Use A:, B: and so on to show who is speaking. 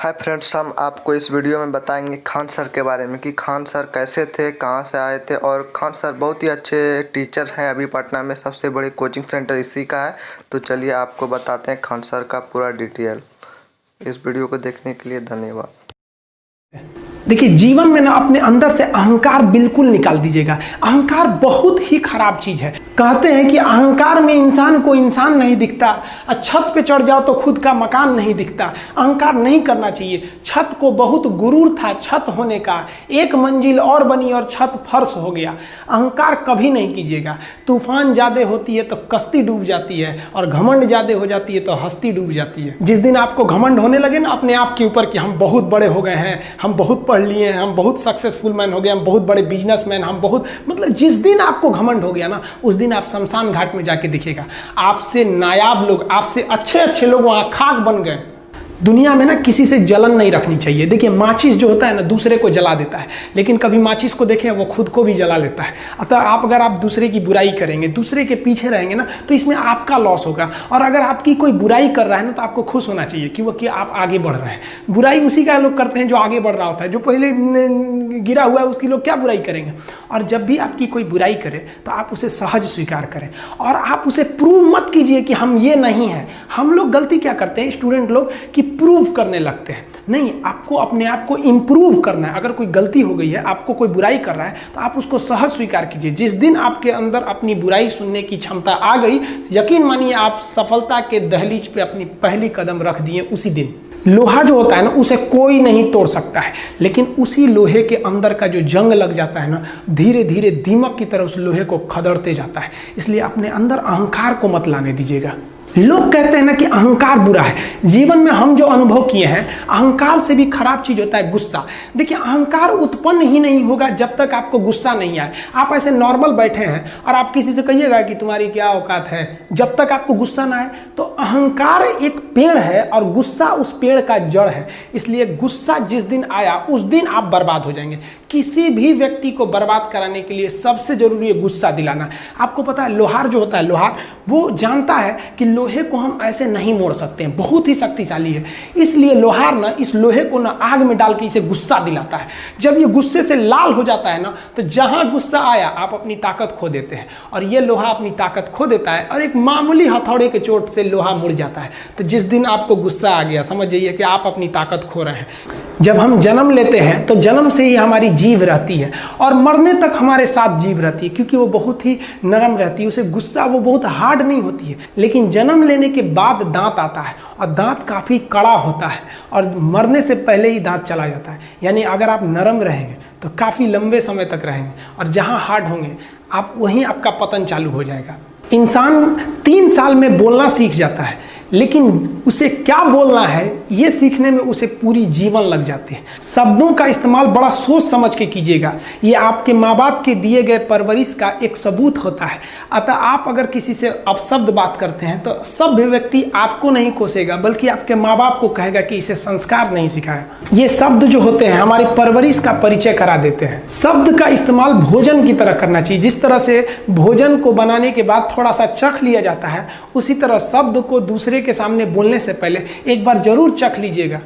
A: Hi friends, हम आपको इस वीडियो में बताएंगे खान सर के बारे में कि खान सर कैसे थे, कहां से आए थे। और खान सर बहुत ही अच्छे टीचर हैं। अभी पटना में सबसे बड़े कोचिंग सेंटर इसी का है। तो चलिए आपको बताते हैं खान सर का पूरा डिटेल। इस वीडियो को देखने के लिए धन्यवाद।
B: देखिए, जीवन में ना अपने अंदर से अहंकार बिल्कुल निकाल दीजिएगा। अहंकार बहुत ही खराब चीज है। कहते हैं कि अहंकार में इंसान को इंसान नहीं दिखता, और छत पे चढ़ जाओ तो खुद का मकान नहीं दिखता। अहंकार नहीं करना चाहिए। छत को बहुत गुरूर था छत होने का, एक मंजिल और बनी और छत फर्श हो गया। अहंकार कभी नहीं कीजिएगा। तूफान ज्यादा होती है तो कश्ती डूब जाती है, और घमंड ज्यादा हो जाती है तो हस्ती डूब जाती है। जिस दिन आपको घमंड होने लगे ना अपने आप के ऊपर कि हम बहुत बड़े हो गए हैं, हम बहुत पढ़ लिए हैं, हम बहुत सक्सेसफुल मैन हो गए, हम बहुत बड़े बिजनेसमैन, हम बहुत जिस दिन आपको घमंड हो गया ना, उस दिन आप शमशान घाट में जाके दिखेगा आपसे नायाब लोग, आपसे अच्छे अच्छे लोग वहां खाक बन गए। दुनिया में ना किसी से जलन नहीं रखनी चाहिए। देखिए, माचिस जो होता है ना दूसरे को जला देता है, लेकिन कभी माचिस को देखें वो खुद को भी जला लेता है। अतः अगर आप दूसरे की बुराई करेंगे, दूसरे के पीछे रहेंगे ना, तो इसमें आपका लॉस होगा। और अगर आपकी कोई बुराई कर रहा है ना, तो आपको खुश होना चाहिए कि आप आगे बढ़ रहे हैं। बुराई उसी का लोग करते हैं जो आगे बढ़ रहा होता है। जो पहले गिरा हुआ है उसकी लोग क्या बुराई करेंगे। और जब भी आपकी कोई बुराई करे तो आप उसे सहज स्वीकार करें, और आप उसे प्रूव मत कीजिए कि हम ये नहीं हैं। हम लोग गलती क्या करते हैं स्टूडेंट लोग, कि प्रूव करने लगते हैं। नहीं, आपको अपने आप को इंप्रूव करना है। अगर कोई गलती हो गई है, आपको कोई बुराई कर रहा है, तो आप उसको सहज स्वीकार कीजिए। जिस दिन आपके अंदर अपनी बुराई सुनने की क्षमता आ गई, यकीन मानिए आप सफलता के दहलीज पे अपनी पहली कदम रख दिए उसी दिन। लोहा जो होता है ना, उसे कोई नहीं तोड़ सकता है, लेकिन उसी लोहे के अंदर का जो जंग लग जाता है ना, धीरे धीरे दीमक की तरह उस लोहे को खदड़ते जाता है। इसलिए अपने अंदर अहंकार को मत लाने दीजिएगा। लोग कहते हैं ना कि अहंकार बुरा है। जीवन में हम जो अनुभव किए हैं, अहंकार से भी खराब चीज होता है गुस्सा। देखिए, अहंकार उत्पन्न ही नहीं होगा जब तक आपको गुस्सा नहीं आए। आप ऐसे नॉर्मल बैठे हैं और आप किसी से कहिएगा कि तुम्हारी क्या औकात है, जब तक आपको गुस्सा ना आए। तो अहंकार एक पेड़ है और गुस्सा उस पेड़ का जड़ है। इसलिए गुस्सा जिस दिन आया उस दिन आप बर्बाद हो जाएंगे। किसी भी व्यक्ति को बर्बाद कराने के लिए सबसे जरूरी है गुस्सा दिलाना। आपको पता है, लोहार जो होता है, लोहार वो जानता है कि लोहे को हम ऐसे नहीं मोड़ सकते हैं, बहुत ही शक्तिशाली है। इसलिए लोहार ना इस लोहे को ना आग में डाल के इसे गुस्सा दिलाता है। जब ये गुस्से से लाल हो जाता है ना, तो जहां गुस्सा आया आप अपनी ताकत खो देते हैं। और ये लोहा अपनी ताकत खो देता है, और एक मामूली हथौड़े के चोट से लोहा मुड़ जाता है। तो जिस दिन आपको गुस्सा आ गया, समझ जाइए कि आप अपनी ताकत खो रहे हैं। जब हम जन्म लेते हैं तो जन्म से ही हमारी जीभ रहती है, और मरने तक हमारे साथ जीभ रहती है, क्योंकि वो बहुत ही नरम रहती है। उसे गुस्सा वो बहुत हार्ड नहीं होती है। लेकिन जन्म लेने के बाद दांत आता है, और दांत काफी कड़ा होता है, और मरने से पहले ही दांत चला जाता है। यानी अगर आप नरम रहेंगे तो काफी लंबे समय तक रहेंगे, और जहां हार्ड होंगे आप वहीं आपका पतन चालू हो जाएगा। इंसान 3 साल में बोलना सीख जाता है, लेकिन उसे क्या बोलना है ये सीखने में उसे पूरी जीवन लग जाते हैं। शब्दों का इस्तेमाल बड़ा सोच समझ के कीजिएगा। ये आपके माँ बाप के दिए गए परवरिश का एक सबूत होता है। अतः आप अगर किसी से अपशब्द बात करते हैं तो सभ्य व्यक्ति आपको नहीं कोसेगा, बल्कि आपके माँ बाप को कहेगा कि इसे संस्कार नहीं सिखाया। ये शब्द जो होते हैं हमारी परवरिश का परिचय करा देते हैं। शब्द का इस्तेमाल भोजन की तरह करना चाहिए। जिस तरह से भोजन को बनाने के बाद थोड़ा सा चख लिया जाता है, उसी तरह शब्द को दूसरे के सामने बोलने से पहले एक बार जरूर चख लीजिएगा।